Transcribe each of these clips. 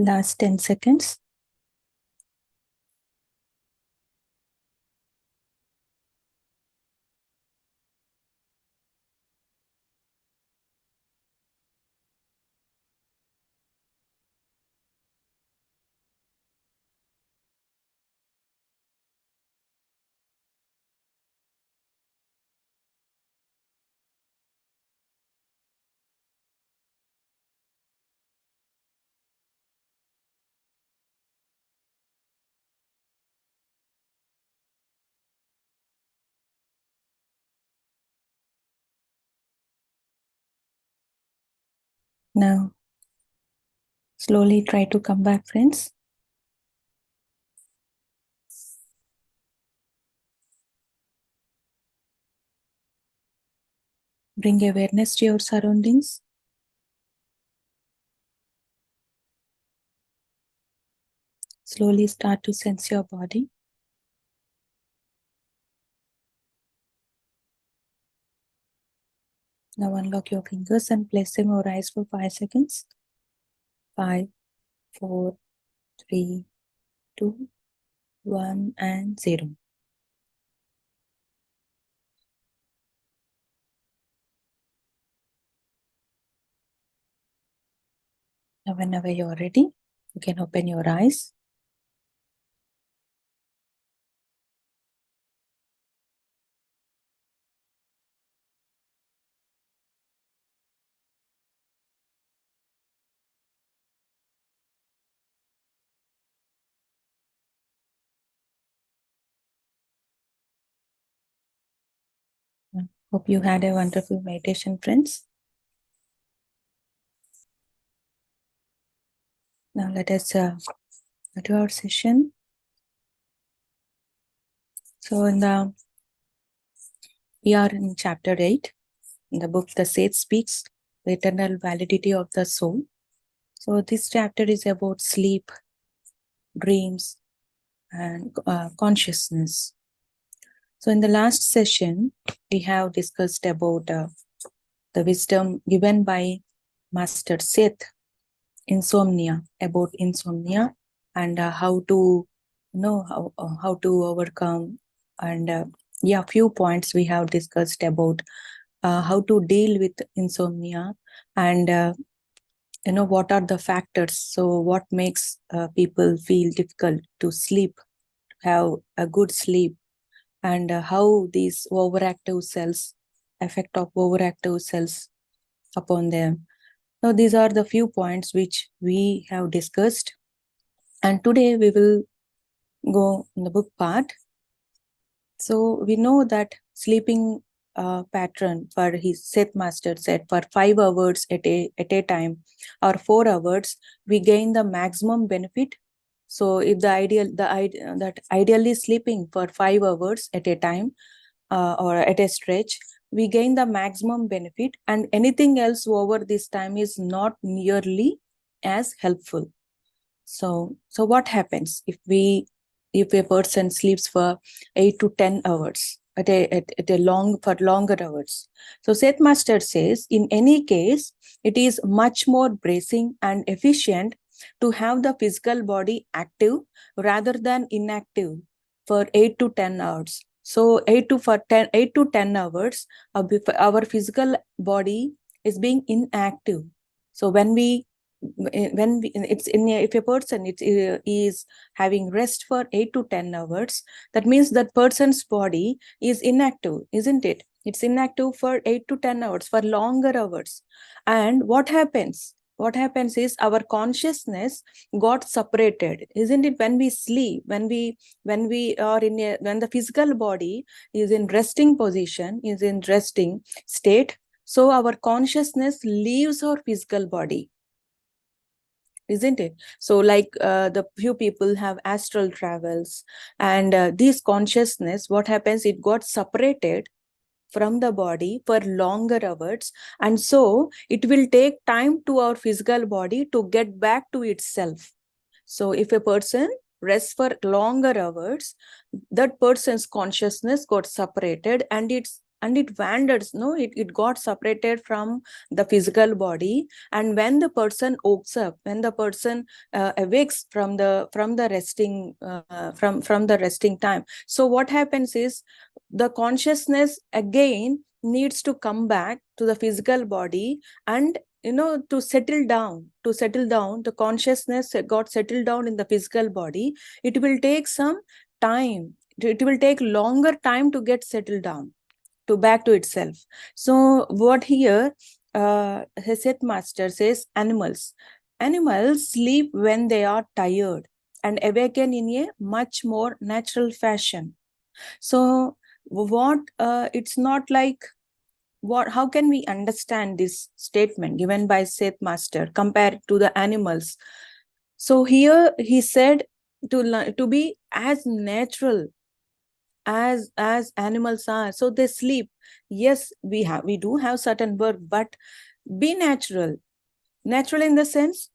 Last 10 seconds. Now, slowly try to come back, friends. Bring awareness to your surroundings. Slowly start to sense your body. Now unlock your fingers and place them over eyes for 5 seconds. 5, 4, 3, 2, 1, and 0. Now whenever you're ready, you can open your eyes. Hope you had a wonderful meditation, friends. Now let us do our session. So we are in chapter 8 in the book The Seth Speaks, the eternal validity of the soul. So this chapter is about sleep, dreams, and consciousness. So in the last session, we have discussed about the wisdom given by Master Seth, about insomnia, and how to how to overcome, and few points we have discussed about how to deal with insomnia, and what are the factors. So what makes people feel difficult to sleep, have a good sleep, and how these overactive cells, effect of overactive cells upon them. Now these are the few points which we have discussed, and today we will go in the book part. So we know that sleeping pattern for his Seth master said for 5 hours at a time or 4 hours, we gain the maximum benefit. So if that ideally sleeping for 5 hours at a time or at a stretch, we gain the maximum benefit, and anything else over this time is not nearly as helpful. So what happens if a person sleeps for 8 to 10 hours at a longer hours? So Seth Master says, in any case, it is much more bracing and efficient to have the physical body active rather than inactive for 8 to 10 hours. So 8 to 10 hours, our physical body is being inactive. So if a person is having rest for 8 to 10 hours, that means that person's body is inactive, isn't it? It's inactive for 8 to 10 hours, for longer hours. And what happens is our consciousness got separated, isn't it? When we sleep, when we are when the physical body is in resting position, is in resting state, so our consciousness leaves our physical body, isn't it? So like the few people have astral travels, and this consciousness, what happens, it got separated from the body for longer hours, and so it will take time to our physical body to get back to itself. So if a person rests for longer hours, that person's consciousness got separated, and and it wanders, no, it got separated from the physical body. And when the person wakes up, when the person awakes from the resting from the resting time, so what happens is the consciousness again needs to come back to the physical body, and to settle down, the consciousness got settled down in the physical body. It will take some time, it will take longer time to get settled down, to back to itself. So what here his headmaster says, animals sleep when they are tired and awaken in a much more natural fashion. So what it's not like, what, how can we understand this statement given by Seth Master compared to the animals? So here he said to be as natural as animals are. So they sleep. Yes, we do have certain work, but be natural. Natural in the sense,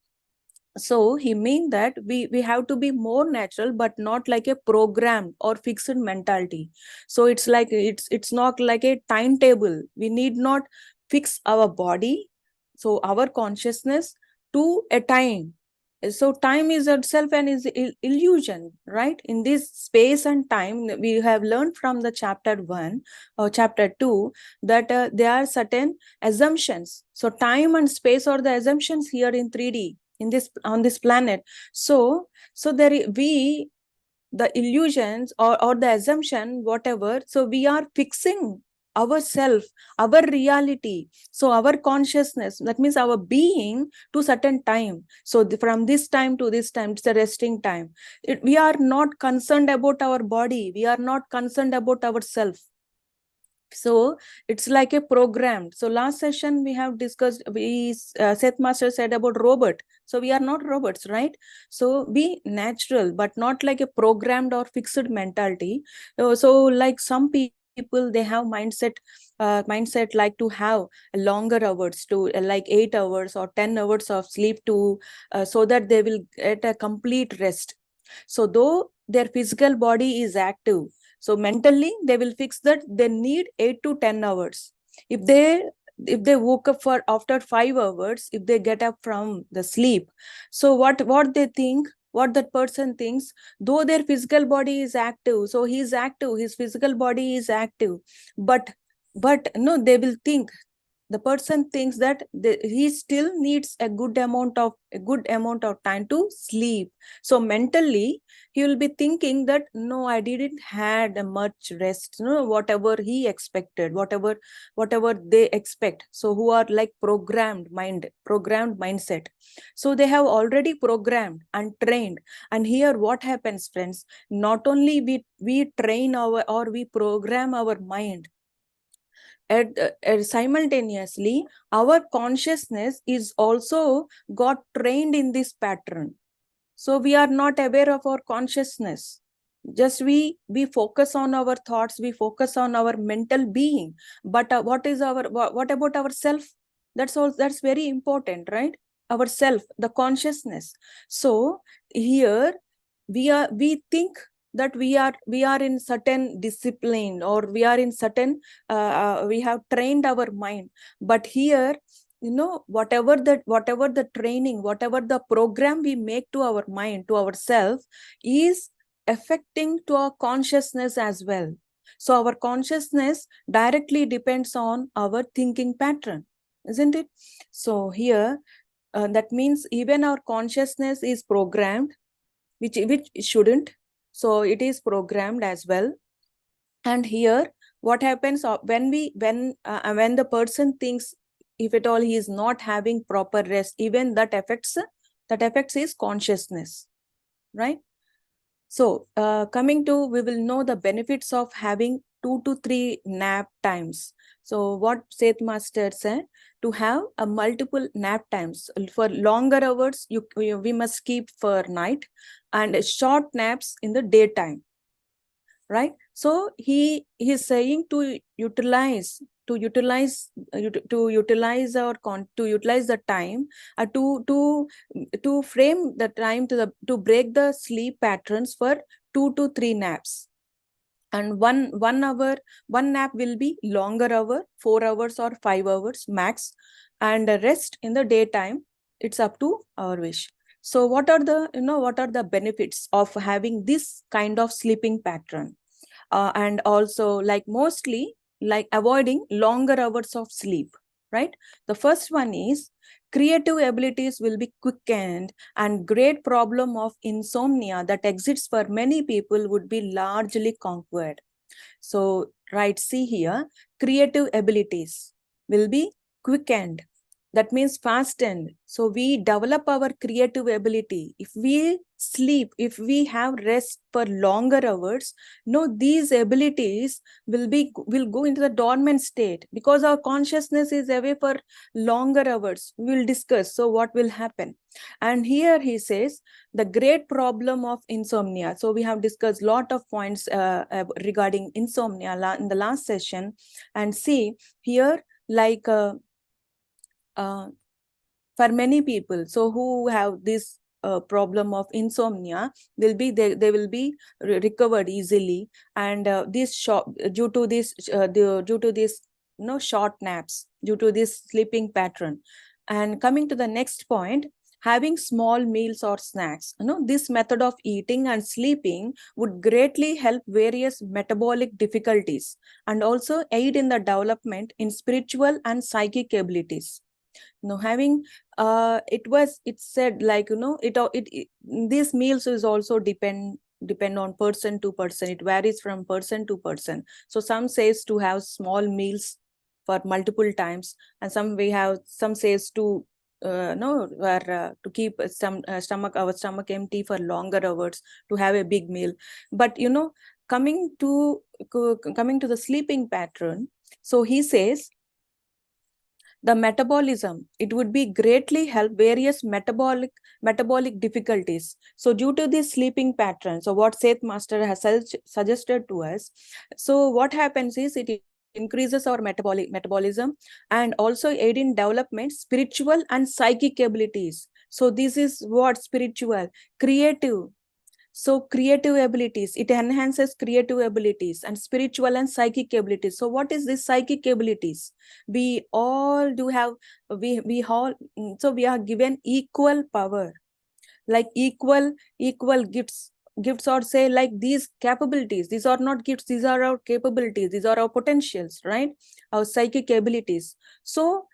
so he mean that we have to be more natural, but not like a programmed or fixed mentality. So it's like it's not like a timetable. We need not fix our body, so our consciousness, to a time. So time is itself an illusion, right? In this space and time, we have learned from the chapter 1 or chapter 2 that there are certain assumptions. So time and space are the assumptions here in 3D, in this, on this planet. So we, the illusions or the assumption, whatever, so we are fixing ourself, our reality, so our consciousness, that means our being, to certain time. So from this time to this time, it's the resting time. We are not concerned about our body, we are not concerned about ourself. So it's like a program. So last session we have discussed, Seth Master said about robot. So we are not robots, right? So be natural, but not like a programmed or fixed mentality. So like some people, they have mindset like to have longer hours, to like 8 hours or 10 hours of sleep, to so that they will get a complete rest. So though their physical body is active, so mentally they will fix that they need 8 to 10 hours. If they woke up for after 5 hours, if they get up from the sleep, so what they think, what that person thinks, though their physical body is active, so he is active, his physical body is active, but no, they will think, the person thinks that he still needs a good amount of time to sleep. So mentally he will be thinking that no, I didn't had a much rest, whatever he expected, whatever they expect. So who are like programmed mindset, so they have already programmed and trained. And here what happens, friends, not only we train our, or we program our mind, simultaneously our consciousness is also got trained in this pattern. So we are not aware of our consciousness, just we focus on our thoughts, we focus on our mental being, but what about ourself? That's very important, right? Ourself, the consciousness. So here we think that we are in certain discipline, or we are in certain we have trained our mind. But here, whatever the training, whatever the program we make to our mind, to ourselves, is affecting to our consciousness as well. So our consciousness directly depends on our thinking pattern, isn't it? So here, that means even our consciousness is programmed, which shouldn't. So it is programmed as well. And here what happens when the person thinks, if at all he is not having proper rest, even that affects his consciousness, right? So coming to, we will know the benefits of having 2 to 3 nap times. So what Seth Master said, to have a multiple nap times. For longer hours, we must keep for night, and short naps in the daytime, right? So he is saying to utilize the time, to frame the time, to break the sleep patterns for 2 to 3 naps. And one nap will be longer hour, 4 hours or 5 hours max, and the rest in the daytime, it's up to our wish. So what are the benefits of having this kind of sleeping pattern? And also, like, mostly, like, avoiding longer hours of sleep, right? The first one is creative abilities will be quickened, and great problem of insomnia that exists for many people would be largely conquered. So, right, see here, creative abilities will be quickened. That means fastened. So we develop our creative ability. If we sleep, if we have rest for longer hours, no, these abilities will go into the dormant state because our consciousness is away for longer hours. We will discuss. So what will happen? And here he says the great problem of insomnia. So we have discussed a lot of points regarding insomnia in the last session. And see here, like, for many people, so who have this problem of insomnia, will be they will be recovered easily. And this short due to this due to this short naps, due to this sleeping pattern. And coming to the next point, having small meals or snacks, this method of eating and sleeping would greatly help various metabolic difficulties, and also aid in the development in spiritual and psychic abilities. Having it said, like, these meals is also depend on person to person. It varies from person to person. So some says to have small meals for multiple times, and some says to no where to keep our stomach empty for longer hours, to have a big meal. But coming to the sleeping pattern, so he says the metabolism, it would be greatly help various metabolic difficulties. So due to this sleeping pattern, so what Seth Master has suggested to us, so what happens is it increases our metabolism, and also aid in development spiritual and psychic abilities. So this is what spiritual, creative. So creative abilities, it enhances creative abilities and spiritual and psychic abilities. So what is this psychic abilities? We all do have, we all, so we are given equal power, like equal gifts, or say, like, these capabilities. These are not gifts, these are our capabilities, these are our potentials, right? Our psychic abilities. So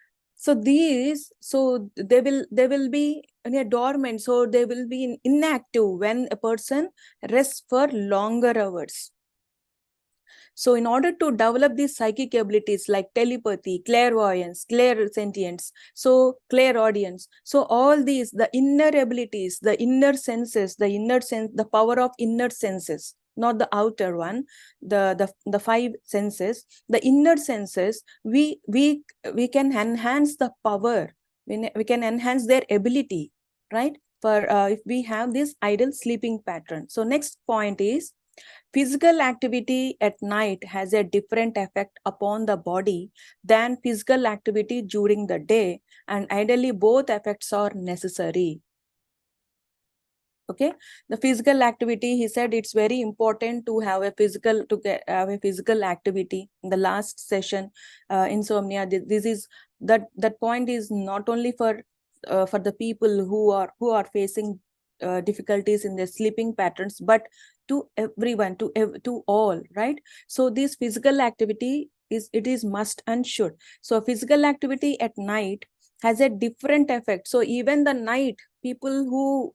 these, so they will be dormant, so they will be inactive when a person rests for longer hours. So in order to develop these psychic abilities like telepathy, clairvoyance, clairsentience, so clairaudience, so all these, the inner abilities, the inner senses, the power of inner senses, not the outer one, the five senses, the inner senses, we can enhance the power, we can enhance their ability, right? For if we have this idle sleeping pattern. So next point is, physical activity at night has a different effect upon the body than physical activity during the day, and ideally both effects are necessary. Okay, the physical activity, he said it's very important to have a physical activity. In the last session, insomnia, this is that point is not only for the people who are facing difficulties in their sleeping patterns, but to everyone, to all, right? So this physical activity is must and should. So physical activity at night has a different effect. So even the night people who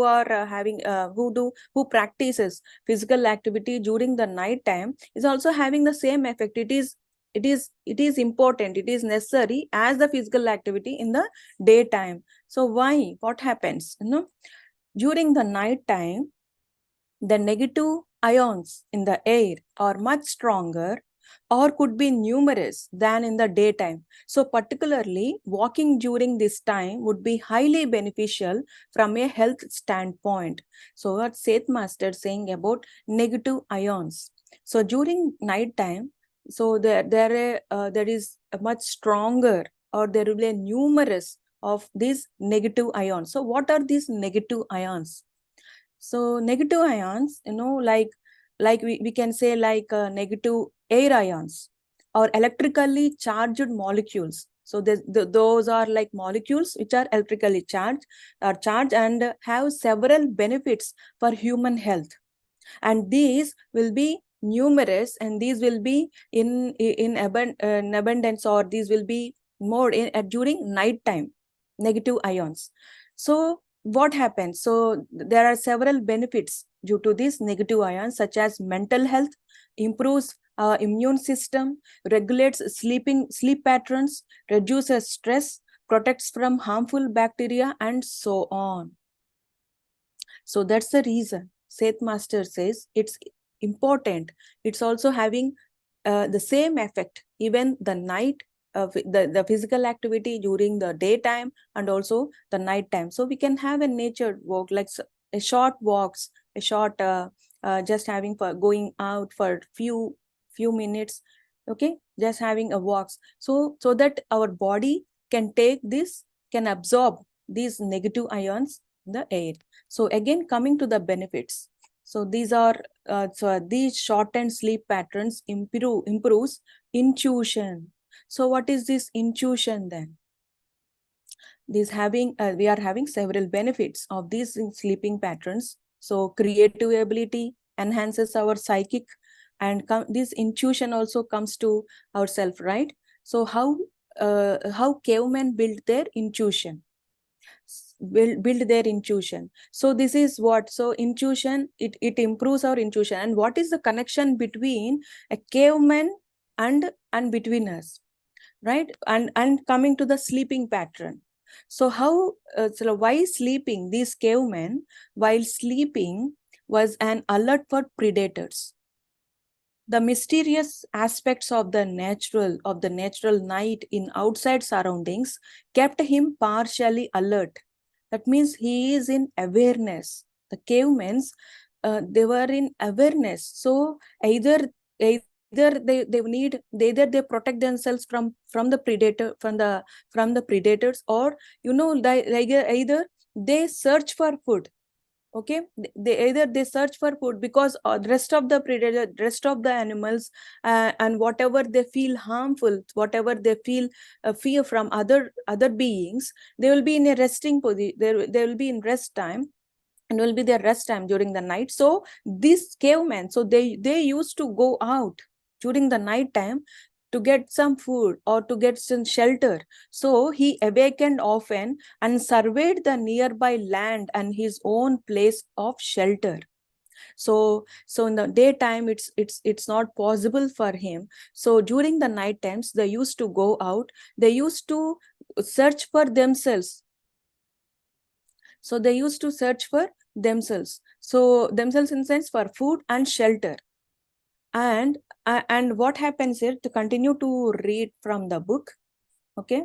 are having who practices physical activity during the night time is also having the same effect. It is important, it is necessary as the physical activity in the daytime. So why, what happens, during the night time, the negative ions in the air are much stronger or could be numerous than in the daytime. So particularly walking during this time would be highly beneficial from a health standpoint. So what Seth Master saying about negative ions. So during night time, so there is a much stronger, or there will be a numerous of these negative ions. So what are these negative ions? So negative ions, like like we can say like negative air ions or electrically charged molecules. So those are like molecules which are electrically charged and have several benefits for human health. And these will be numerous, and these will be in abundance, or these will be more during night time, negative ions. So what happens? So there are several benefits due to these negative ions, such as mental health, improves immune system, regulates sleep patterns, reduces stress, protects from harmful bacteria, and so on. So that's the reason Seth Master says it's important. It's also having the same effect, even the night, the physical activity during the daytime and also the night time. So we can have a nature walk, like a short walks, a short just having for going out for few minutes, okay, just having a walks, so that our body can take this, can absorb these negative ions in the air. So again, coming to the benefits. So these are these shortened sleep patterns improves intuition. So what is this intuition then? We are having several benefits of these sleeping patterns. So creative ability enhances our psychic, and this intuition also comes to ourself, right? So how cavemen build their intuition? Build their intuition. So this is what, so intuition, it improves our intuition. And what is the connection between a caveman and between us, right? And coming to the sleeping pattern. So so why sleeping, these cavemen while sleeping was an alert for predators. The mysterious aspects of the natural night in outside surroundings kept him partially alert. That means he is in awareness. The cavemen, they were in awareness. So either they protect themselves from the predator, from the predators, or either they search for food. Okay, they either they search for food, because the rest of the predator, rest of the animals, and whatever they feel harmful, whatever they feel fear from other beings, they will be in a resting position, they will be in rest time, and will be their rest time during the night. So these cavemen, so they used to go out during the night time to get some food or to get some shelter. So he awakened often and surveyed the nearby land and his own place of shelter. So in the daytime, it's not possible for him. So during the night times, they used to go out, they used to search for themselves. So they used to search for themselves. So themselves in the sense for food and shelter. And what happens here, to continue to read from the book, okay?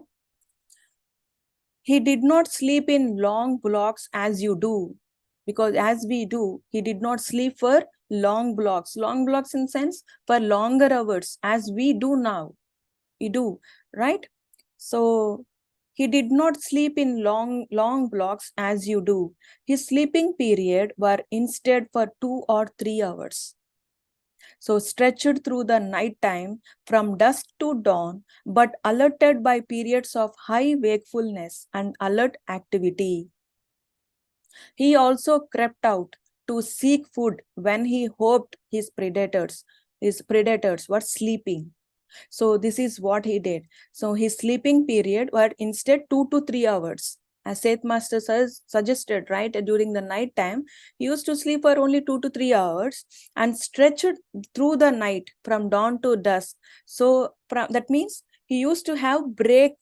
He did not sleep in long blocks as you do, because as we do, he did not sleep for long blocks in sense for longer hours as we do now. We do, right? So he did not sleep in long blocks as you do. His sleeping period were instead for 2 or 3 hours. So stretched through the night time from dusk to dawn, but alerted by periods of high wakefulness and alert activity. He also crept out to seek food when he hoped his predators were sleeping. So this is what he did. So his sleeping period were instead 2 to 3 hours. As Seth Master suggested, right, during the night time, he used to sleep for only 2 to 3 hours and stretched through the night from dawn to dusk. So that means he used to have break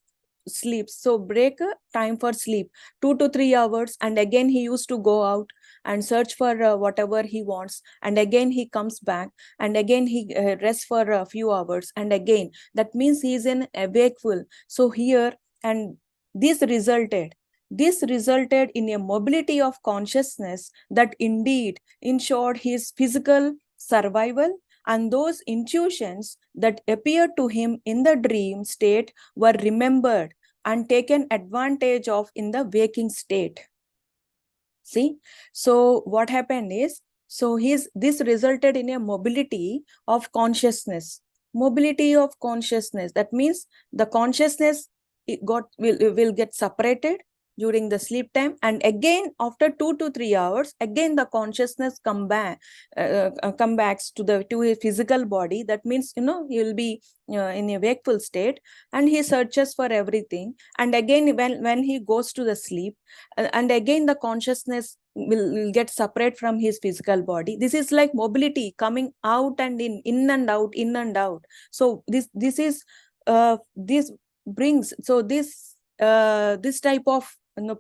sleeps, so break time for sleep 2 to 3 hours, and again he used to go out and search for whatever he wants, and again he comes back, and again he rests for a few hours, and again, that means he is in a wakeful. So here, and this resulted in a mobility of consciousness that indeed ensured his physical survival, and those intuitions that appeared to him in the dream state were remembered and taken advantage of in the waking state. See, so what happened is So this resulted in a mobility of consciousness. Mobility of consciousness. That means the consciousness will get separated during the sleep time, and again after 2 to 3 hours, again the consciousness come back to his physical body. That means, he will be in a wakeful state, and he searches for everything, and again when he goes to the sleep, and again the consciousness will get separate from his physical body. This is like mobility, coming out and in and out, in and out. So this is this brings, so this type of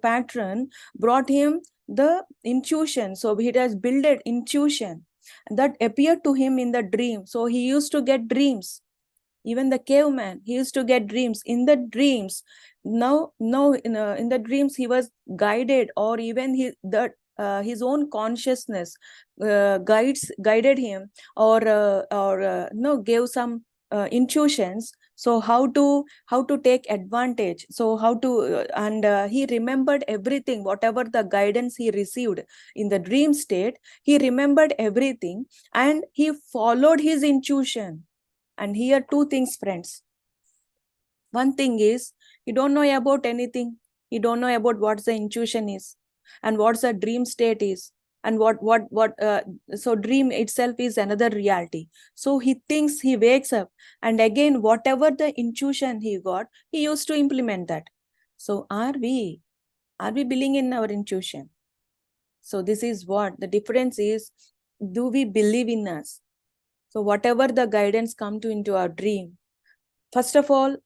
pattern brought him the intuition. So he has built intuition that appeared to him in the dream. So he used to get dreams. Even the caveman, he used to get dreams. In the dreams, in the dreams he was guided, or even his own consciousness guided him, or no, gave some intuitions. So how to take advantage, so how to and he remembered everything, whatever the guidance he received in the dream state. He remembered everything, and he followed his intuition. And here two things, friends. One thing is, you don't know about anything. You don't know about what the intuition is, and what the dream state is, and so dream itself is another reality. So he thinks, he wakes up, and again whatever the intuition he got, he used to implement that. So are we believing in our intuition? So this is what the difference is. Do we believe in us? So whatever the guidance come to into our dream, first of all,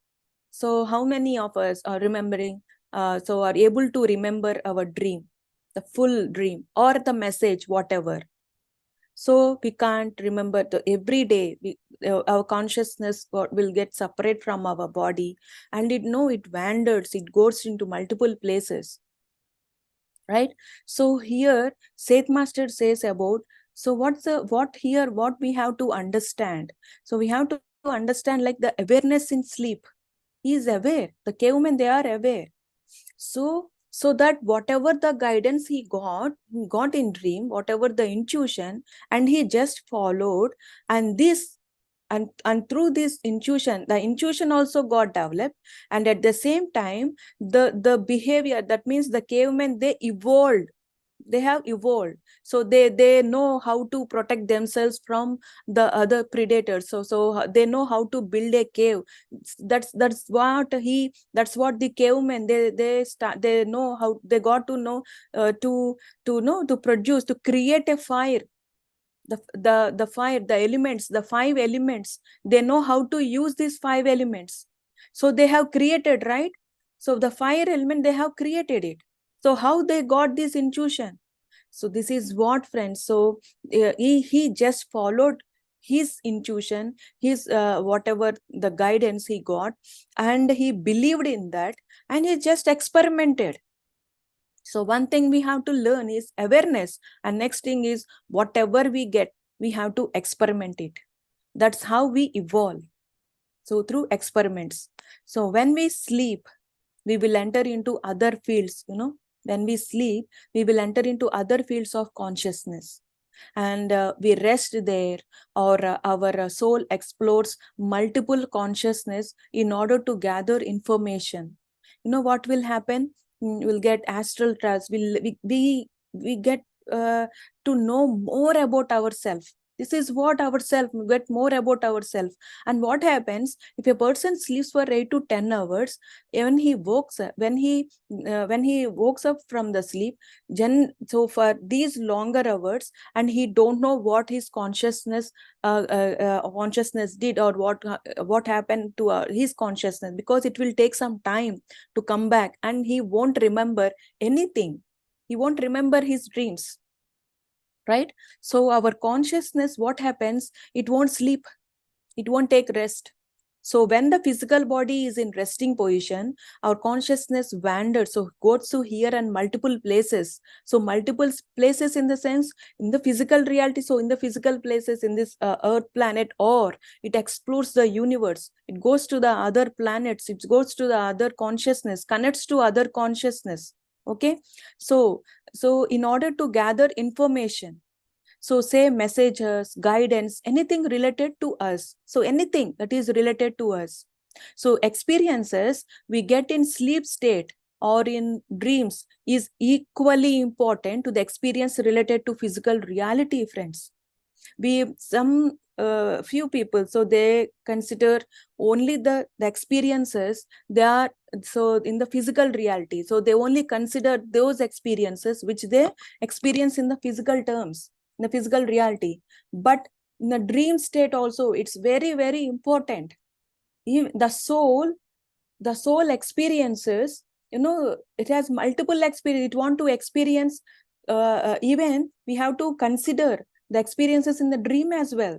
so how many of us are remembering, so are able to remember our dream, the full dream, or the message, whatever? So we can't remember every day. Our consciousness will get separate from our body, and it wanders, it goes into multiple places, right? So here Seth Master says about, so what we have to understand. So we have to understand like the awareness in sleep. He is aware. The cavemen, they are aware. So that whatever the guidance he got in dream, whatever the intuition, and he just followed, and through this intuition, the intuition also got developed, and at the same time, the behavior, that means the cavemen, they have evolved. So they know how to protect themselves from the other predators. So they know how to build a cave. That's what the cavemen, they know how, they got to know, to produce, to create a fire. The fire, the elements, the 5 elements, they know how to use these 5 elements. So they have created, right? So the fire element, they have created it. So how they got this intuition? So this is what, friends. So he just followed his intuition, his whatever the guidance he got, and he believed in that, and he just experimented. So one thing we have to learn is awareness, and next thing is whatever we get, we have to experiment it. That's how we evolve. So through experiments. So when we sleep, we will enter into other fields. When we sleep, we will enter into other fields of consciousness, and we rest there, or our soul explores multiple consciousness in order to gather information. What will happen? We'll get astral travels. We get to know more about ourselves. This is what ourselves, we get more about ourselves. And what happens if a person sleeps for 8 to 10 hours? When he wakes up, when he wakes up from the sleep, so for these longer hours, and he don't know what his consciousness did, or what happened to his consciousness, because it will take some time to come back, and he won't remember anything. He won't remember his dreams, right? So our consciousness, what happens? It won't sleep, it won't take rest. So when the physical body is in resting position, our consciousness wanders, so goes to here and multiple places. So multiple places in the sense, in the physical reality, so in the physical places in this earth planet, or it explores the universe, it goes to the other planets, it goes to the other consciousness, connects to other consciousness. Okay, so in order to gather information, So say messages, guidance, anything related to us. So anything that is related to us. So experiences we get in sleep state or in dreams is equally important to the experience related to physical reality, friends. We some few people, so they consider only the experiences they are, so in the physical reality, so they only consider those experiences which they experience in the physical terms, in the physical reality. But in the dream state also, it's very, very important. The soul experiences, it has multiple experience, it want to experience, even we have to consider the experiences in the dream as well.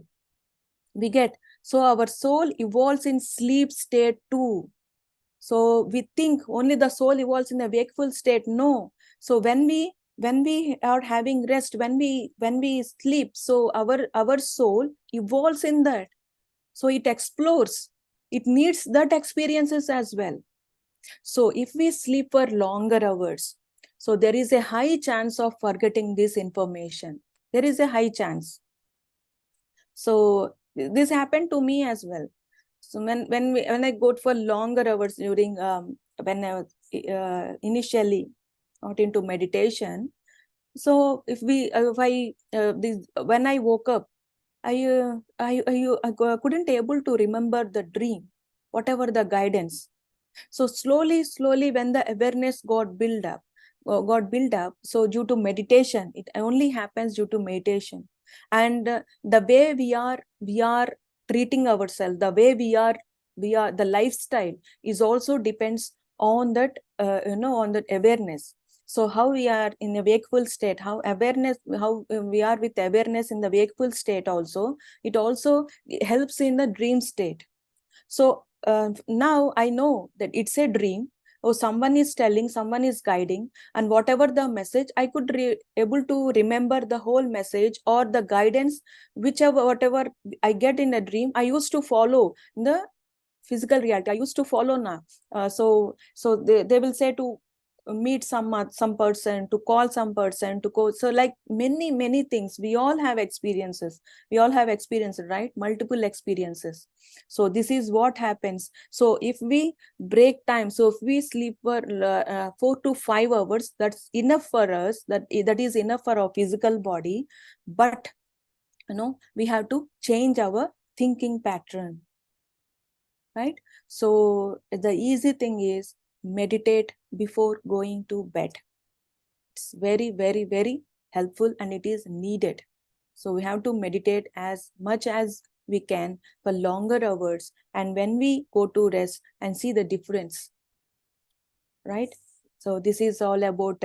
We get, so our soul evolves in sleep state too. So we think only the soul evolves in the wakeful state. No. So when we are having rest, when we sleep, so our soul evolves in that. So it explores, it needs that experiences as well. So if we sleep for longer hours, so there is a high chance of forgetting this information. There is a high chance. So this happened to me as well. So when I go for longer hours during when I was initially got into meditation, so if I when I woke up, I couldn't able to remember the dream, whatever the guidance. So slowly, when the awareness got built up, so due to meditation, it only happens due to meditation. And the way we are treating ourselves, the way we are the lifestyle is also depends on that, on that awareness. So how we are in a wakeful state, how we are with awareness in the wakeful state also, it also helps in the dream state. So now I know that it's a dream, or someone is telling, someone is guiding, and whatever the message, I could able to remember the whole message or the guidance, whichever whatever I get in a dream, I used to follow the physical reality. I used to follow now. So they will say to meet some person, to call some person, to go. So like many things, we all have experiences. We all have experiences, right? Multiple experiences. So this is what happens. So if we break time, so if we sleep for 4 to 5 hours, that's enough for us. That is enough for our physical body. But we have to change our thinking pattern, right? So the easy thing is meditate before going to bed. It's very, very, very helpful, and it is needed. So we have to meditate as much as we can for longer hours, and when we go to rest and see the difference, right? So this is all about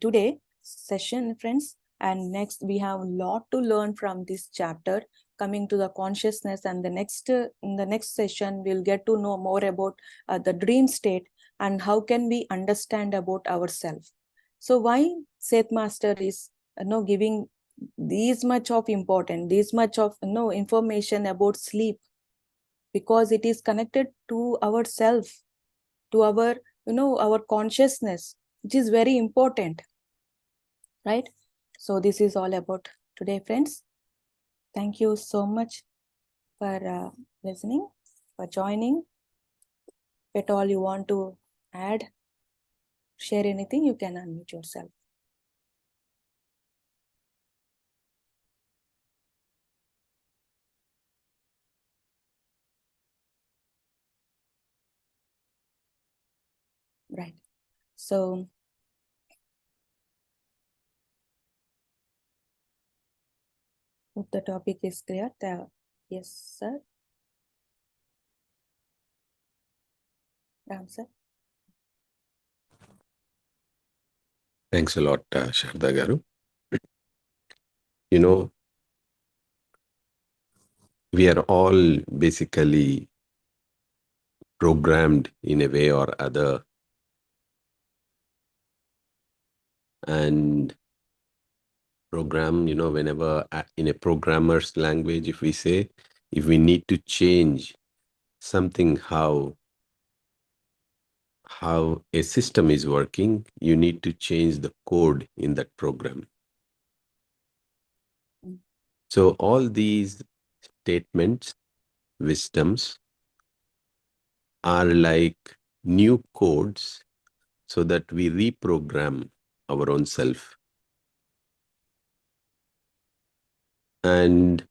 today session, friends. And next we have a lot to learn from this chapter, coming to the consciousness. And the next in the next session we'll get to know more about the dream state and how can we understand about ourselves. So why Seth Master is giving this much of important, this much of information about sleep? Because it is connected to ourself, to our consciousness, which is very important, right? So this is all about today, friends. Thank you so much for listening, for joining. If at all you want to add, share anything, you can unmute yourself. Right. So if the topic is clear, yes, sir. Ram, sir. Thanks a lot, Sharda Garu. You know, we are all basically programmed in a way or other. And program, whenever in a programmer's language, if we say, if we need to change something, how a system is working, you need to change the code in that program. Mm. So all these statements, wisdoms, are like new codes so that we reprogram our own self. And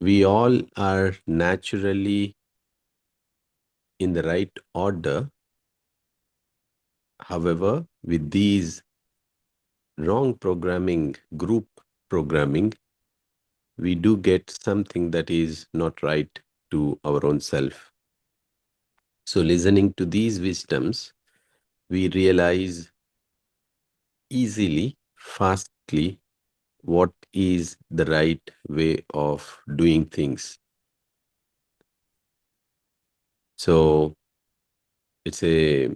we all are naturally in the right order. However, with these wrong programming, group programming, we do get something that is not right to our own self. So listening to these wisdoms, we realize easily, fastly, what is the right way of doing things. So it's a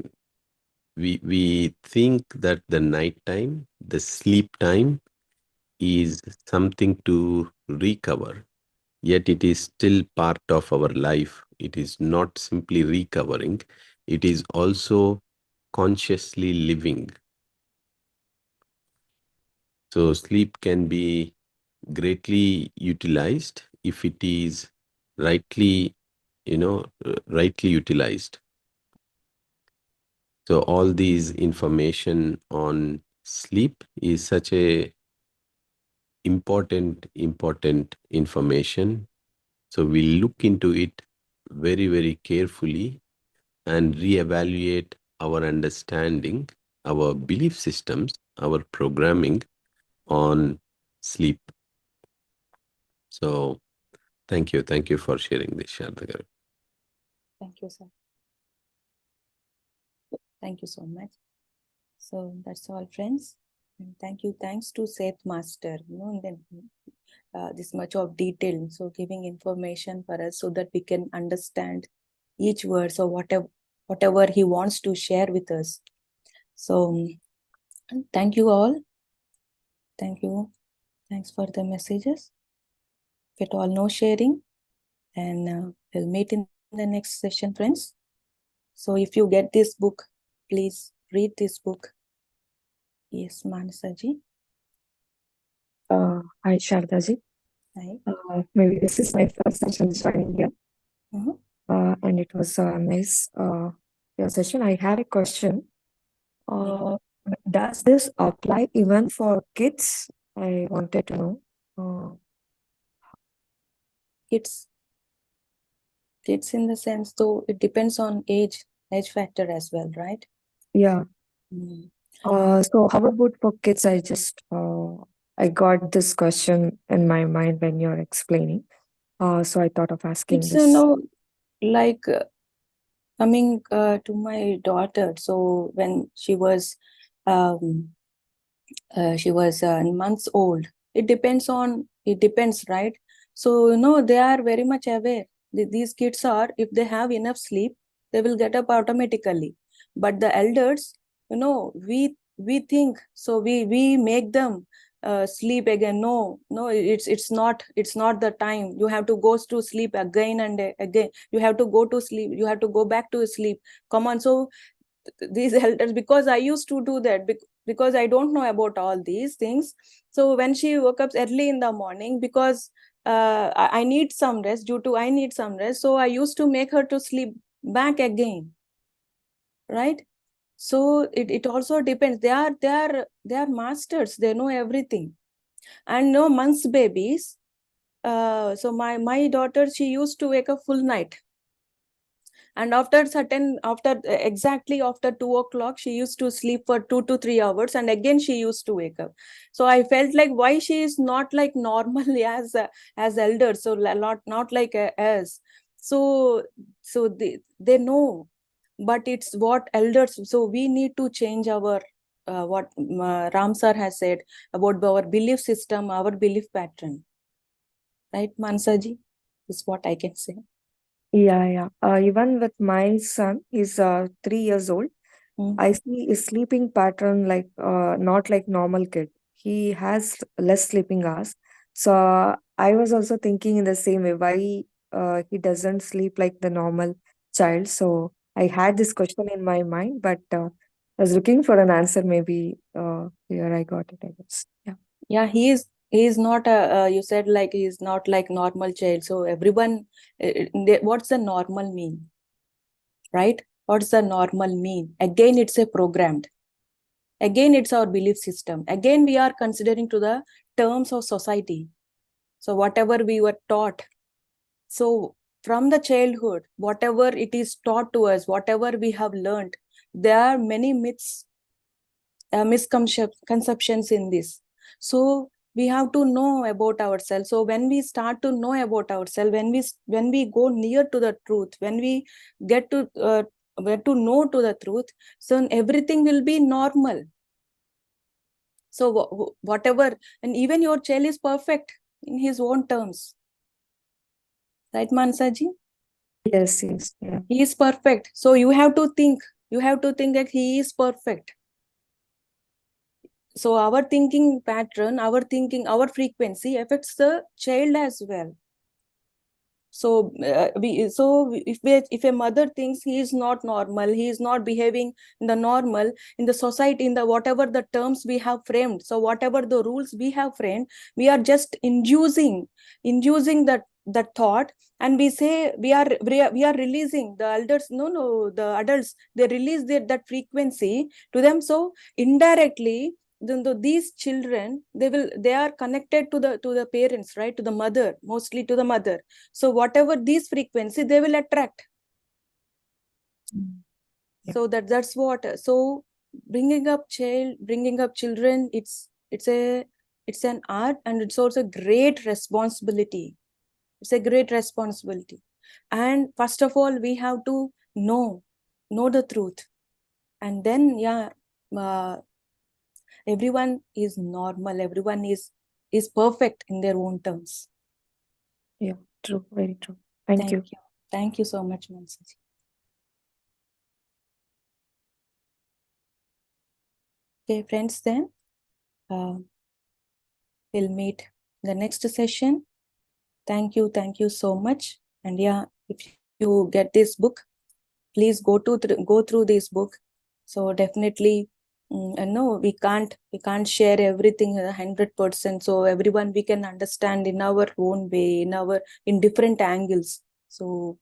we think that the night time, the sleep time, is something to recover, yet it is still part of our life. It is not simply recovering, it is also consciously living. So sleep can be greatly utilized if it is rightly, rightly utilized. So all these information on sleep is such a important information. So we look into it very carefully and reevaluate our understanding, our belief systems, our programming on sleep. So thank you for sharing this, Shardha. Thank you, sir. Thank you so much. So that's all, friends. And thanks to Seth Master, then this much of detail, so giving information for us so that we can understand each word, so whatever he wants to share with us. So thank you all. Thank you. Thanks for the messages. Get all no sharing, and we'll meet in the next session, friends. So if you get this book, please read this book. Yes, Manasaji. Hi, Shardaji. Hi. Maybe this is my first session joining here. Mhm. And it was a nice your session. I had a question. Does this apply even for kids? I wanted to know. Kids in the sense, though it depends on age factor as well, right? Yeah. Mm. So how about for kids? I got this question in my mind when you're explaining. So I thought of asking It's this. like coming to my daughter. So when um, she was months old. It depends, right? So they are very much aware. These kids are, if they have enough sleep, they will get up automatically. But the elders, we think, so we make them sleep again. No, it's not the time. You have to go to sleep again and again. You have to go to sleep. You have to go back to sleep. Come on. So these elders, because I used to do that, because I don't know about all these things. So when she woke up early in the morning, because I need some rest, I need some rest, so I used to make her to sleep back again, right? So it also depends. They are masters. They know everything. And no months babies, so my daughter, she used to wake up full night, and exactly after 2 o'clock, she used to sleep for 2 to 3 hours, and again she used to wake up. So I felt like, why she is not like normally as elders, so not like us. So they know, but it's what elders. So we need to change our what Ram sir has said about our belief system, our belief pattern, right, Mansaji? Is what I can say. Yeah. Even with my son, he's 3 years old. I see his sleeping pattern like not like normal kid. He has less sleeping hours. So I was also thinking in the same way why he doesn't sleep like the normal child. So I had this question in my mind, but I was looking for an answer. Maybe here I got it, I guess. Yeah. Yeah, he is he is not you said like he is not like normal child. So everyone, what's the normal mean, right? What's the normal mean? Again, it's a programmed. Again, it's our belief system. Again, we are considering to the terms of society. So whatever we were taught. So from the childhood, whatever it is taught to us, whatever we have learned, there are many myths, misconceptions in this. So we have to know about ourselves. So when we start to know about ourselves, when we go near to the truth, when we get to know to the truth, so everything will be normal. So whatever, and even your child is perfect in his own terms, right, Mansaji? Yes, yeah. He is perfect. So you have to think that he is perfect. So our thinking pattern, our frequency affects the child as well. So if a mother thinks he is not normal, he is not behaving in the normal, in the society, in the whatever the terms we have framed, so whatever the rules we have framed, we are just inducing that thought, and we say we are releasing the elders. No, the adults, they release that frequency to them. So indirectly, these children, they are connected to the parents, right, to the mother, mostly to the mother. So whatever these frequency, they will attract. Yeah. So that's what. So bringing up children, it's an art, and it's also great responsibility. It's a great responsibility. And first of all, we have to know the truth, and then everyone is normal, everyone is perfect in their own terms. Yeah, true, very true. Thank you. Thank you so much, Mansaji. Okay, friends, then we'll meet the next session. Thank you so much. And if you get this book, please go through this book. So definitely, no, we can't share everything 100%. So everyone, we can understand in our own way, in different angles. So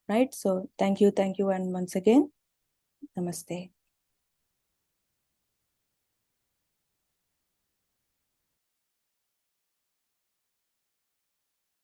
right. So thank you, and once again, namaste.